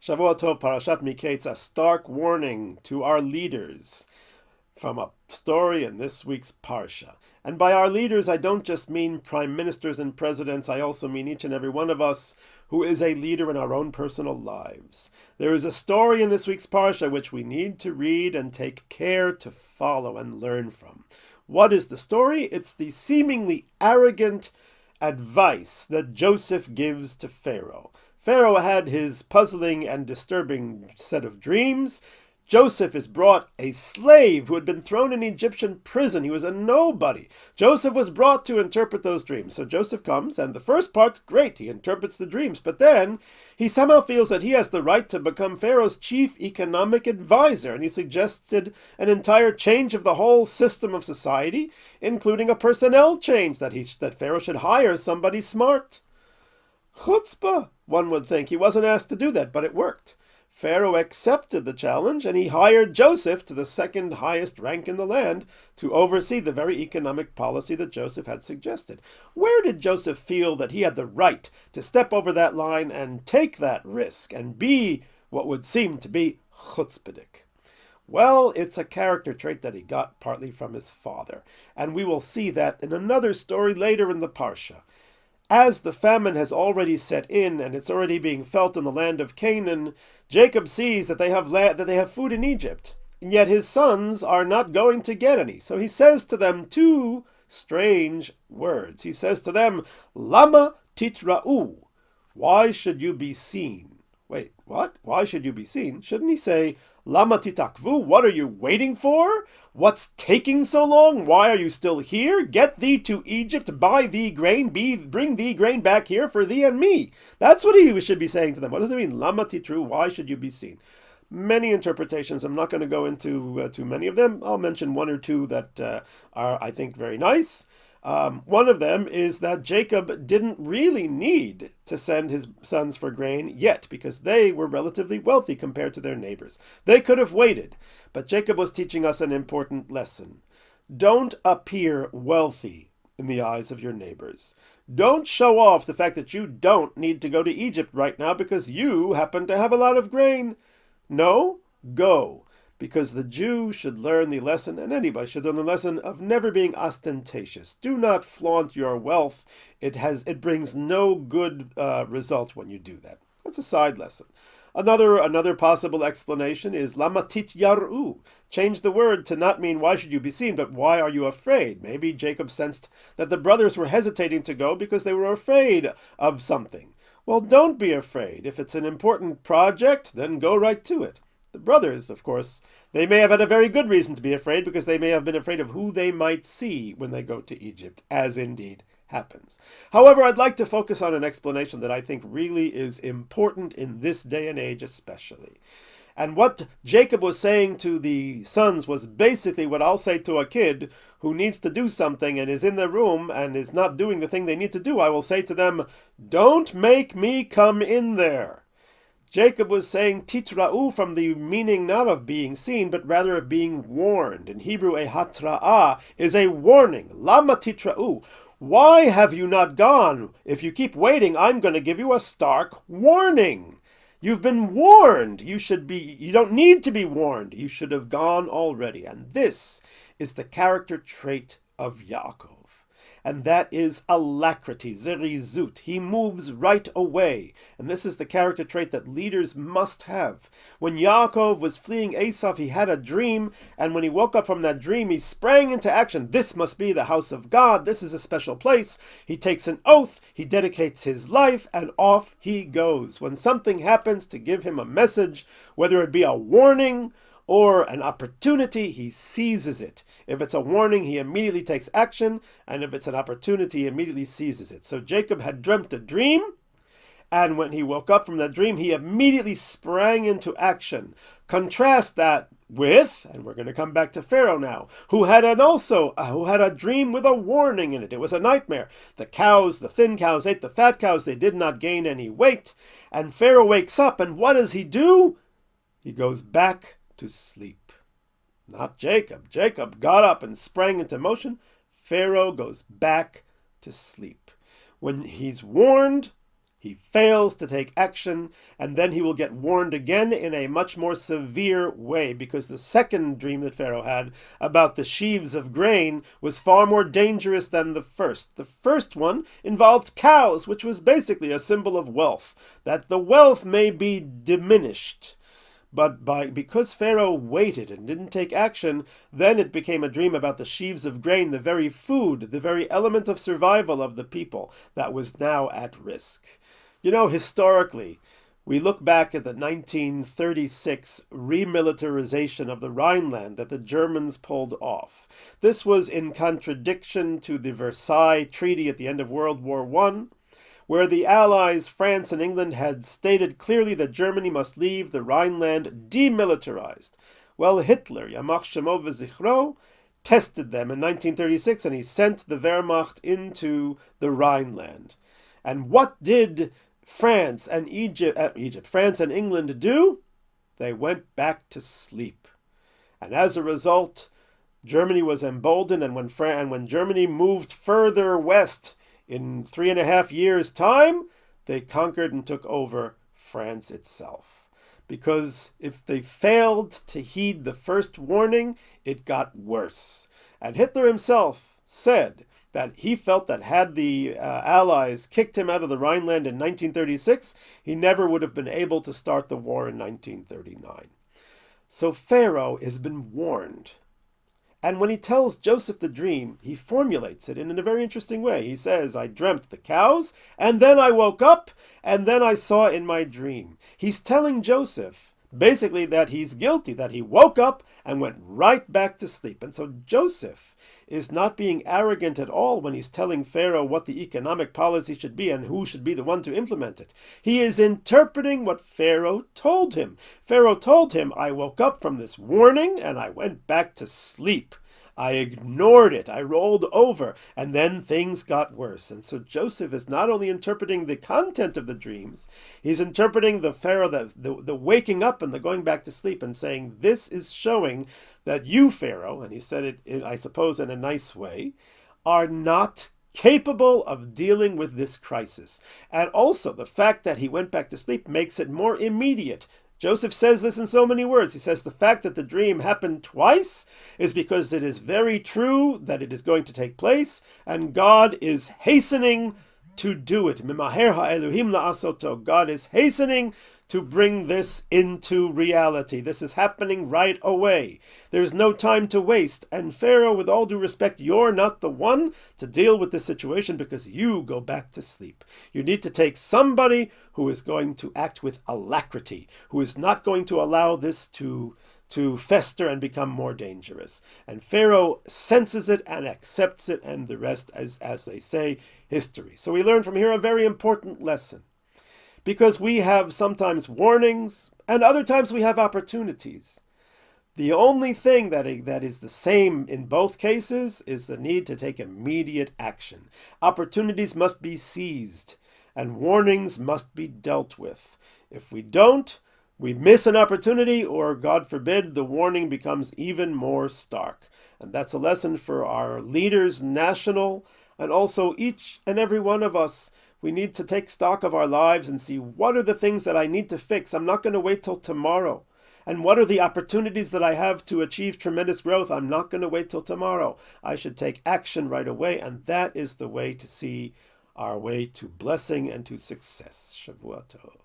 Shavua Tov, Parashat Miketz, a stark warning to our leaders from a story in this week's Parsha. And by our leaders, I don't just mean prime ministers and presidents, I also mean each and every one of us who is a leader in our own personal lives. There is a story in this week's Parsha which we need to read and take care to follow and learn from. What is the story? It's the seemingly arrogant advice that Joseph gives to Pharaoh. Pharaoh had his puzzling and disturbing set of dreams. Joseph is brought a slave who had been thrown in Egyptian prison. He was a nobody. Joseph was brought to interpret those dreams. So Joseph comes, and the first part's great. He interprets the dreams. But then he somehow feels that he has the right to become Pharaoh's chief economic advisor. And he suggested an entire change of the whole system of society, including a personnel change, that Pharaoh should hire somebody smart. Chutzpah, one would think. He wasn't asked to do that, but it worked. Pharaoh accepted the challenge, and he hired Joseph to the second highest rank in the land to oversee the very economic policy that Joseph had suggested. Where did Joseph feel that he had the right to step over that line and take that risk and be what would seem to be chutzpahdik? Well, it's a character trait that he got partly from his father, and we will see that in another story later in the Parsha. As the famine has already set in and it's already being felt in the land of Canaan, Jacob sees that they have food in Egypt, and yet his sons are not going to get any. So he says to them two strange words. He says to them, Lama titra'u, why should you be seen? Wait, what? Why should you be seen? Shouldn't he say, Lama titakvu, what are you waiting for? What's taking so long? Why are you still here? Get thee to Egypt, buy thee grain, bring thee grain back here for thee and me. That's what he should be saying to them. What does it mean? Lama titru, why should you be seen? Many interpretations. I'm not going to go into too many of them. I'll mention one or two that are, I think, very nice. One of them is that Jacob didn't really need to send his sons for grain yet because they were relatively wealthy compared to their neighbors. They could have waited, but Jacob was teaching us an important lesson. Don't appear wealthy in the eyes of your neighbors. Don't show off the fact that you don't need to go to Egypt right now because you happen to have a lot of grain. No, go. Because the Jew should learn the lesson, and anybody should learn the lesson of never being ostentatious. Do not flaunt your wealth. It brings no good result when you do that. That's a side lesson. Another possible explanation is lamatit yaru. Change the word to not mean why should you be seen, but why are you afraid? Maybe Jacob sensed that the brothers were hesitating to go because they were afraid of something. Well, don't be afraid. If it's an important project, then go right to it. The brothers, of course, they may have had a very good reason to be afraid because they may have been afraid of who they might see when they go to Egypt, as indeed happens. However, I'd like to focus on an explanation that I think really is important in this day and age especially. And what Jacob was saying to the sons was basically what I'll say to a kid who needs to do something and is in the room and is not doing the thing they need to do. I will say to them, don't make me come in there. Jacob was saying titra'u from the meaning not of being seen, but rather of being warned. In Hebrew, a hatra'ah is a warning. Lama titra'u. Why have you not gone? If you keep waiting, I'm going to give you a stark warning. You've been warned. You don't need to be warned. You should have gone already. And this is the character trait of Yaakov. And that is alacrity, zerizut. He moves right away. And this is the character trait that leaders must have. When Yaakov was fleeing Esau, he had a dream, and when he woke up from that dream, he sprang into action. This must be the house of God. This is a special place. He takes an oath, he dedicates his life, and off he goes. When something happens to give him a message, whether it be a warning or an opportunity, he seizes it. If it's a warning, he immediately takes action, and if it's an opportunity, he immediately seizes it. So Jacob had dreamt a dream, and when he woke up from that dream, he immediately sprang into action. Contrast that with, and we're going to come back to Pharaoh now, who had a dream with a warning in it. It was a nightmare. The thin cows ate the fat cows. They did not gain any weight. And Pharaoh wakes up, and what does he do? He goes back to sleep. Not Jacob. Jacob got up and sprang into motion. Pharaoh goes back to sleep. When he's warned He fails to take action, and then he will get warned again in a much more severe way, because the second dream that Pharaoh had about the sheaves of grain was far more dangerous than the first. The first one involved cows, which was basically a symbol of wealth, that the wealth may be diminished. But because Pharaoh waited and didn't take action, then it became a dream about the sheaves of grain, the very food, the very element of survival of the people that was now at risk. You know, historically, we look back at the 1936 remilitarization of the Rhineland that the Germans pulled off. This was in contradiction to the Versailles Treaty at the end of World War I, where the Allies, France and England, had stated clearly that Germany must leave the Rhineland demilitarized. Well, Hitler, Yamach Shemo v'Zichro, tested them in 1936, and he sent the Wehrmacht into the Rhineland. And what did France and France and England do? They went back to sleep. And as a result, Germany was emboldened, and when Germany moved further west, in 3.5 years' time, they conquered and took over France itself. Because if they failed to heed the first warning, it got worse. And Hitler himself said that he felt that had the Allies kicked him out of the Rhineland in 1936, he never would have been able to start the war in 1939. So Pharaoh has been warned. And when he tells Joseph the dream, he formulates it in a very interesting way. He says, I dreamt the cows, and then I woke up, and then I saw in my dream. He's telling Joseph, basically, that he's guilty, that he woke up and went right back to sleep. And so Joseph is not being arrogant at all when he's telling Pharaoh what the economic policy should be and who should be the one to implement it. He is interpreting what Pharaoh told him. Pharaoh told him, I woke up from this warning and I went back to sleep. I ignored it. I rolled over, and then things got worse. And so Joseph is not only interpreting the content of the dreams, he's interpreting the Pharaoh, the waking up and the going back to sleep, and saying, this is showing that you, Pharaoh, and he said it, I suppose, in a nice way, are not capable of dealing with this crisis. And also, the fact that he went back to sleep makes it more immediate. Joseph says this in so many words. He says the fact that the dream happened twice is because it is very true that it is going to take place, and God is hastening to do it. Mimaher ha'eluhim la'asoto. God is hastening to bring this into reality. This is happening right away. There's no time to waste. And Pharaoh, with all due respect, you're not the one to deal with this situation because you go back to sleep. You need to take somebody who is going to act with alacrity, who is not going to allow this to fester and become more dangerous. And Pharaoh senses it and accepts it, and the rest, as they say, history. So we learn from here a very important lesson. Because we have sometimes warnings, and other times we have opportunities. The only thing that is the same in both cases is the need to take immediate action. Opportunities must be seized, and warnings must be dealt with. If we don't, we miss an opportunity, or God forbid, the warning becomes even more stark. And that's a lesson for our leaders, national, and also each and every one of us. We need to take stock of our lives and see what are the things that I need to fix. I'm not going to wait till tomorrow. And what are the opportunities that I have to achieve tremendous growth? I'm not going to wait till tomorrow. I should take action right away. And that is the way to see our way to blessing and to success. Shavua Tov.